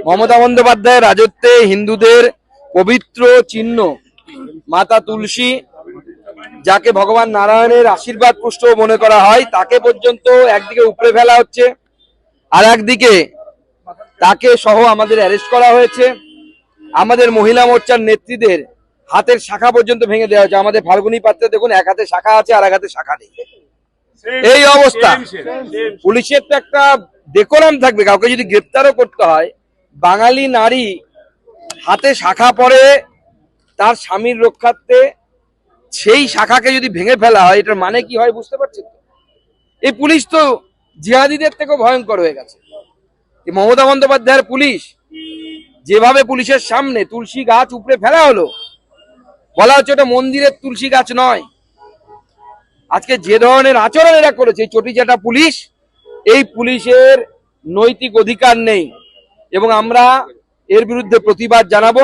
মমতা বন্দ্যোপাধ্যায়ের রাজত্বে হিন্দুদের পবিত্র চিহ্ন মাতা তুলসী, যাকে ভগবান নারায়ণের আশীর্বাদ পুষ্ট মনে করা হয়, তাকে পর্যন্ত একদিকে উপড়ে ফেলা হচ্ছে, আর একদিকে তাকে সহ আমাদের অ্যারেস্ট করা হয়েছে। আমাদের মহিলা মোর্চার নেত্রীদের হাতের শাখা পর্যন্ত ভেঙে দেওয়া হয়েছে। আমাদের ফাল্গুনী পাত্রে দেখুন, এক হাতে শাখা আছে আর এক হাতে শাখা নেই। এই অবস্থা। পুলিশের তো একটা ডেকোরাম থাকবে, কাউকে যদি গ্রেপ্তারও করতে হয়, বাঙালি নারী হাতে শাখা পরে তার স্বামীর রক্ষার্থে, সেই শাখাকে যদি ভেঙে ফেলা হয়, এটার মানে কি হয় বুঝতে পারছেন? এই পুলিশ তো জিহাদিদের থেকেও ভয়ঙ্কর হয়ে গেছে। মমতা বন্দ্যোপাধ্যায়ের পুলিশ যেভাবে পুলিশের সামনে তুলসী গাছ উপড়ে ফেলা হলো, বলা হচ্ছে ওটা মন্দিরের তুলসী গাছ নয়। আজকে যে ধরনের আচরণ এরা করেছে চটিচাটা পুলিশ, এই পুলিশের নৈতিক অধিকার নেই এবং আমরা এর বিরুদ্ধে প্রতিবাদ জানাবো।